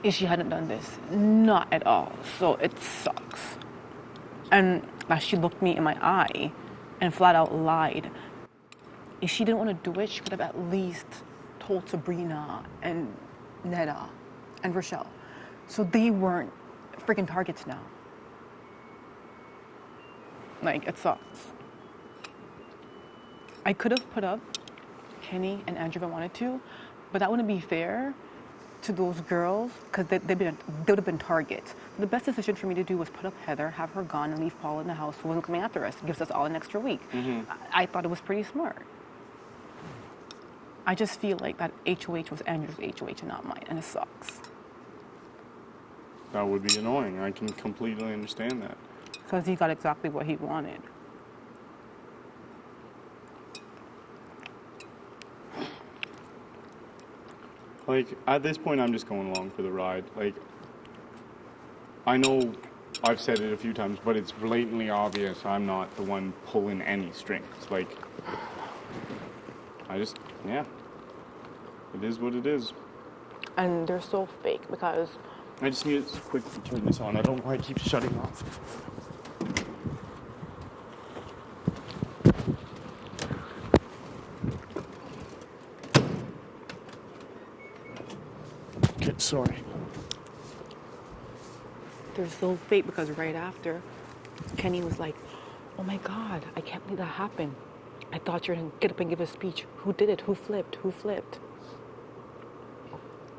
if she hadn't done this. Not at all. So it sucks. And she looked me in my eye and flat out lied. If she didn't want to do it, she could have at least told Sabrina and Netta and Rochelle. So they weren't freaking targets now. Like, it sucks. I could have put up Kenny and Andrew if I wanted to, but that wouldn't be fair to those girls because they would have been targets. The best decision for me to do was put up Heather, have her gone, and leave Paul in the house who wasn't coming after us. It gives us all an extra week. I thought it was pretty smart. I just feel like that HOH was Andrew's HOH and not mine, and it sucks. That would be annoying. I can completely understand that. Because he got exactly what he wanted. Like, at this point, I'm just going along for the ride. Like, I know I've said it a few times, but it's blatantly obvious I'm not the one pulling any strings. Like, yeah. It is what it is. And they're so fake because... I just need to quickly turn this on. I don't know why it keeps shutting off. Okay, sorry. They're so fake because right after, Kenny was like, oh my God, I can't believe that happened. I thought you were going to get up and give a speech. Who did it? Who flipped? Who flipped?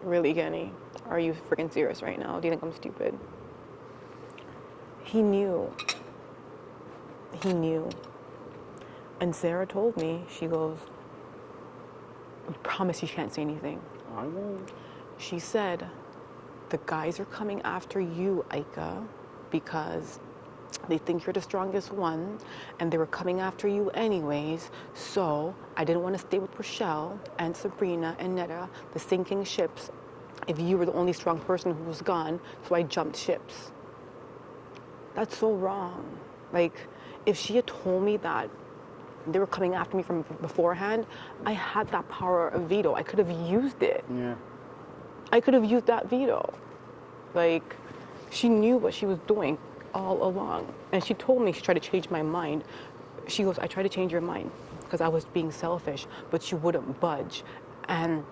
Really, Kenny? Are you freaking serious right now? Do you think I'm stupid? He knew. He knew. And Sarah told me, she goes, I promise you can't say anything. I won't. She said, the guys are coming after you, Ika, because they think you're the strongest one, and they were coming after you anyways, so I didn't want to stay with Rochelle and Sabrina and Netta, the sinking ships, if you were the only strong person who was gone, so I jumped ships. That's so wrong. Like, if she had told me that they were coming after me from beforehand, I had that power of veto. I could have used it. Yeah. I could have used that veto. Like, she knew what she was doing all along. And she told me she tried to change my mind. She goes, I tried to change your mind because I was being selfish, but you wouldn't budge. And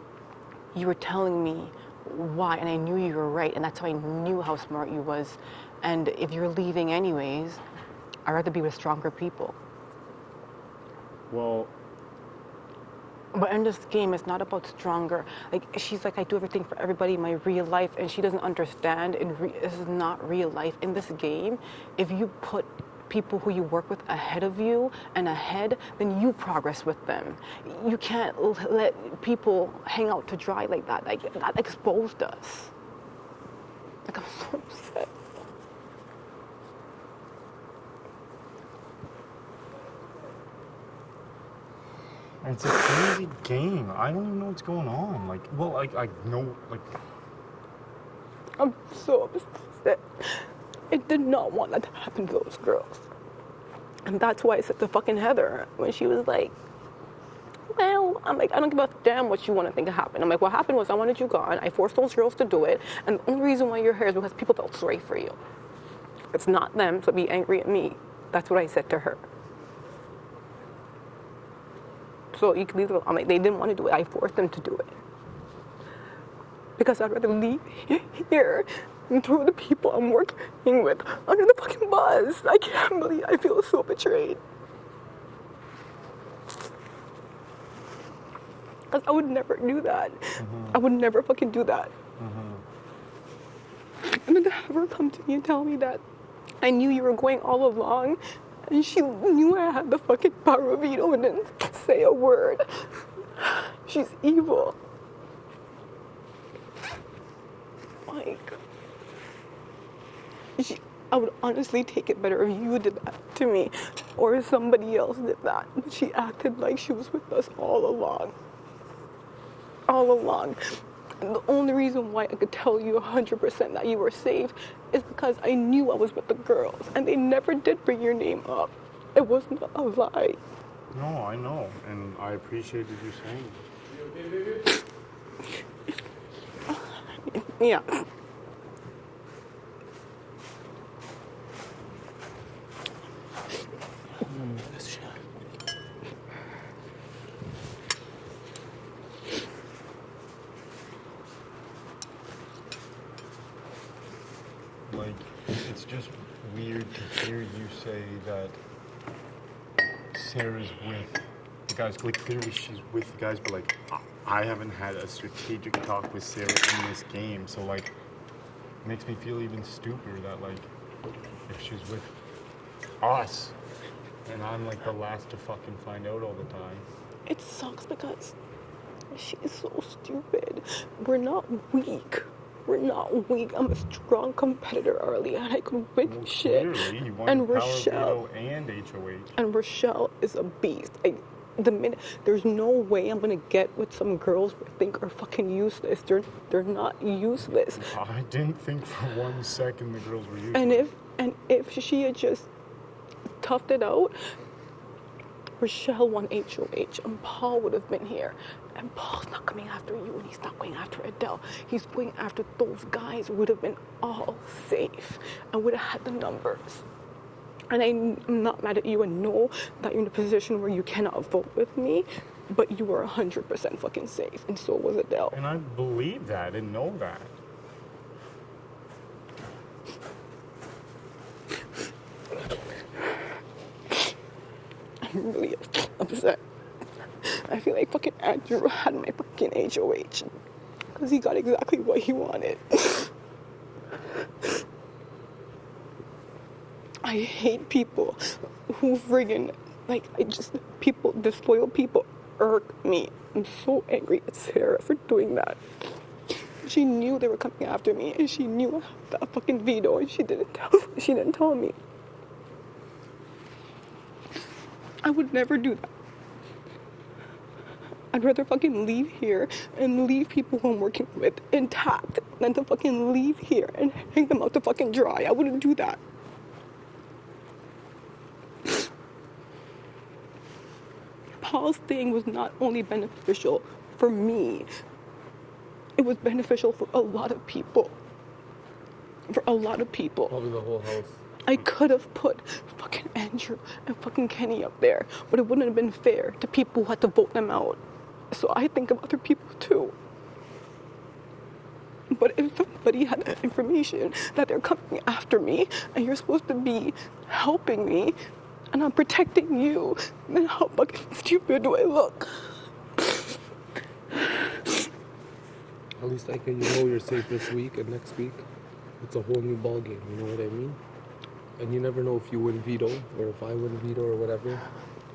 you were telling me why, and I knew you were right, and that's how I knew how smart you was. And if you're leaving anyways, I'd rather be with stronger people. Well... But in this game, it's not about stronger. Like, she's like, I do everything for everybody in my real life, and she doesn't understand. This is not real life. In this game, if you put people who you work with ahead of you and ahead, then you progress with them. You can't let people hang out to dry like that. Like, that exposed us. Like, I'm so upset. It's a crazy game. I don't even know what's going on. Like, well, I know, like... I'm so upset. I did not want that to happen to those girls. And that's why I said to fucking Heather, when she was like, well, I'm like, I don't give a damn what you want to think happened. I'm like, what happened was I wanted you gone. I forced those girls to do it. And the only reason why you're here is because people felt sorry for you. It's not them, so be angry at me. That's what I said to her. So you can leave them. I'm like, they didn't want to do it. I forced them to do it. Because I'd rather leave here and throw the people I'm working with under the fucking bus. I can't believe I feel so betrayed. Because I would never do that. I would never fucking do that. And then to have her come to me and tell me that I knew you were going all along, and she knew I had the fucking power of veto and didn't say a word. She's evil. Like, I would honestly take it better if you did that to me or if somebody else did that. But she acted like she was with us all along. All along. And the only reason why I could tell you 100% that you were safe is because I knew I was with the girls, and they never did bring your name up. It wasn't a lie. No, I know, and I appreciated you saying it. Yeah. it's just weird to hear you say that Sarah's with the guys. Like, clearly she's with the guys, but, like, I haven't had a strategic talk with Sarah in this game, so, like, it makes me feel even stupider that, like, if she's with us, and I'm, like, the last to fucking find out all the time. It sucks because she's so stupid. We're not weak. We're not weak. I'm a strong competitor, Arlie, and I can win shit. Clearly, you won And Power Rochelle Veto and HOH. and Rochelle is a beast. The minute there's no way I'm gonna get with some girls who I think are fucking useless. They're not useless. I didn't think for 1 second the girls were useless. And if she had just toughed it out, Rochelle won HOH and Paul would have been here. And Paul's not coming after you and he's not going after Adele. He's going after those guys who would have been all safe and would have had the numbers. And I'm not mad at you and know that you're in a position where you cannot vote with me, but you are 100% fucking safe, and so was Adele. And I believe that and know that. I'm really upset. I feel like fucking Andrew had my fucking HOH because he got exactly what he wanted. I hate people who friggin' people, disloyal people irk me. I'm so angry at Sarah for doing that. She knew they were coming after me and she knew I had that fucking veto and she didn't tell me. I would never do that. I'd rather fucking leave here and leave people who I'm working with intact than to fucking leave here and hang them out to fucking dry. I wouldn't do that. Paul's thing was not only beneficial for me, it was beneficial for a lot of people. For a lot of people. Probably the whole house. I could have put fucking Andrew and fucking Kenny up there, but it wouldn't have been fair to people who had to vote them out. So I think of other people too. But if somebody had that information that they're coming after me and you're supposed to be helping me and I'm protecting you, then how fucking stupid do I look? At least you know you're safe this week and next week. It's a whole new ball game, you know what I mean? And you never know if you win veto or if I win veto or whatever.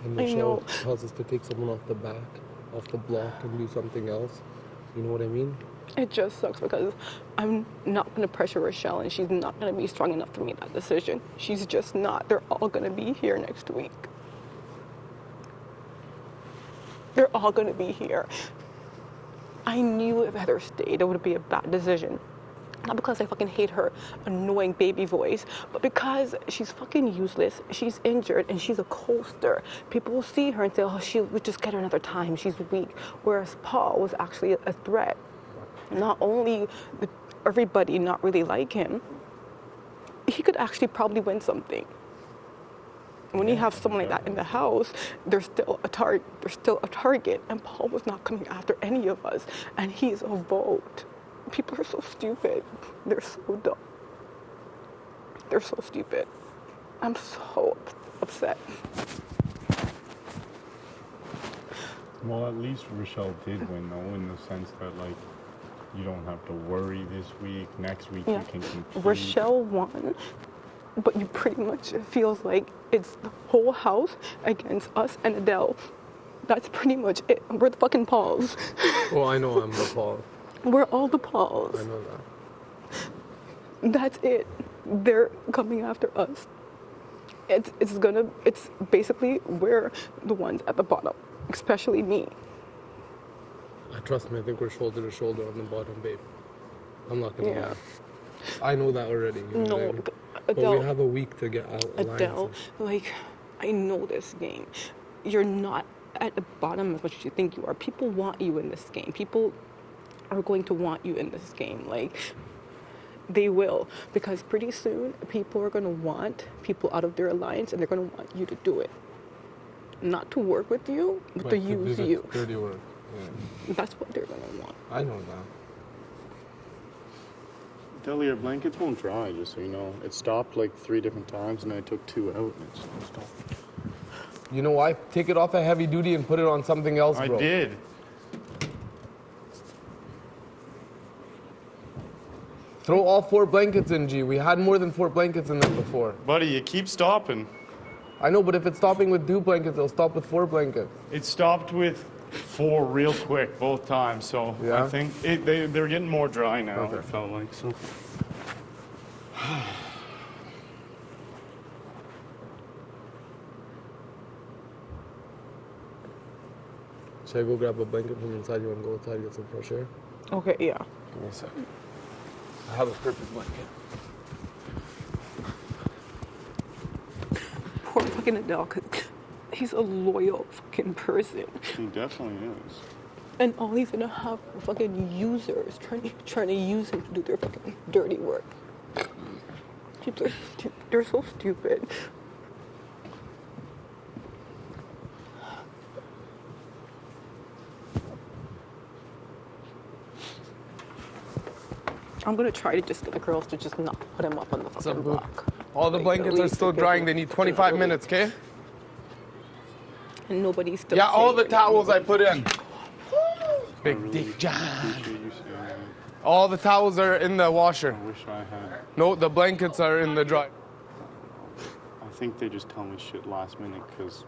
And Michelle tells us to take someone off the back, off the block and do something else. You know what I mean? It just sucks because I'm not going to pressure Rochelle and she's not going to be strong enough to make that decision. She's just not. They're all going to be here next week. They're all going to be here. I knew if Heather stayed, it would be a bad decision. Not because I fucking hate her annoying baby voice, but because she's fucking useless, she's injured, and she's a coaster. People will see her and say, oh, she would just get her another time, she's weak. Whereas Paul was actually a threat. Not only did everybody not really like him, he could actually probably win something. When you have someone like that in the house, there's still a target, and Paul was not coming after any of us, and he's a vote. People are so stupid. They're so dumb. They're so stupid. I'm so upset. Well, at least Rochelle did win, though, in the sense that, like, you don't have to worry this week. Next week you can compete. Rochelle won, but you pretty much, it feels like it's the whole house against us and Adele. That's pretty much it. We're the fucking Pauls. Well, I know I'm the Paul. We're all the Pauls. I know that. That's it. They're coming after us. It's basically we're the ones at the bottom, especially me. Trust me, I think we're shoulder to shoulder on the bottom, babe. I'm not gonna Yeah. lie. I know that already. You know what I mean? Adele, but we have a week to get out. Adele, like, I know this game. You're not at the bottom as much as you think you are. People want you in this game. People are going to want you in this game. Like, they will. Because pretty soon, people are going to want people out of their alliance and they're going to want you to do it. Not to work with you, but to use you. Dirty work. Yeah. That's what they're going to want. I know that. Delia, blankets won't dry, just so you know. It stopped like 3 different times, and I took 2 out, and it stopped. You know why? Take it off at heavy duty and put it on something else, bro. I did. Throw all 4 blankets in, G. We had more than 4 blankets in there before. Buddy, you keep stopping. I know, but if it's stopping with 2 blankets, it'll stop with 4 blankets. It stopped with 4 real quick both times, so Yeah? I think they're getting more dry now, Okay. it felt like. So. Should I go grab a blanket from inside? You want to go outside and get some fresh air? Okay, yeah. Give me a sec. I have a perfect blanket. Poor fucking Adele, because he's a loyal fucking person. He definitely is. And all he's gonna have are fucking users trying to use him to do their fucking dirty work. People are they're so stupid. I'm gonna try to just get the girls to just not put him up on the fucking up, boo? block. All the Like, blankets at are least still it gives drying. them They need fucking 25 relief. minutes, okay? And nobody's still Yeah, all the saying towels I put in. I Big really Dick John. appreciate you saying that. All the towels are in the washer. I wish I had. No, the blankets are in the dry. I think they just tell me shit last minute because,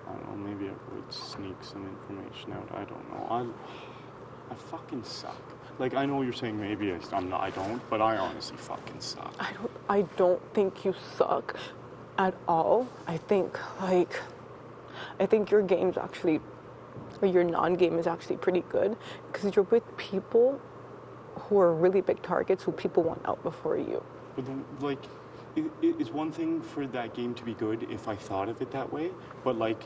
I don't know, maybe I would sneak some information out. I don't know. I fucking suck. Like, I know you're saying maybe I don't, but I honestly fucking suck. I don't think you suck at all. I think your game's actually, or your non-game is actually pretty good because you're with people who are really big targets who people want out before you. But it's one thing for that game to be good if I thought of it that way, but like,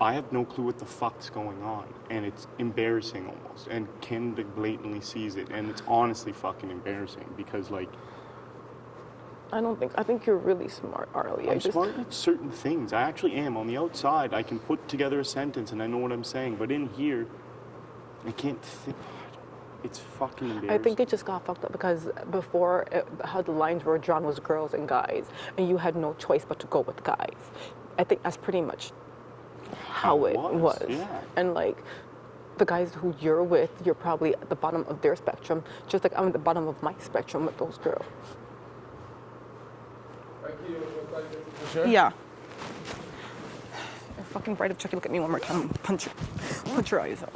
I have no clue what the fuck's going on, and it's embarrassing almost. And Ken blatantly sees it, and it's honestly fucking embarrassing because like. I think you're really smart, Arlie. I'm smart at certain things. I actually am. On the outside, I can put together a sentence and I know what I'm saying, but in here, I can't think. It's fucking embarrassing. I think it just got fucked up because before, how the lines were drawn was girls and guys, and you had no choice but to go with guys. I think that's pretty much how it was. Yeah. And like, the guys who you're with, you're probably at the bottom of their spectrum, just like I'm at the bottom of my spectrum with those girls. Yeah. Fucking bright if Chucky look at me one more time, punch her eyes out.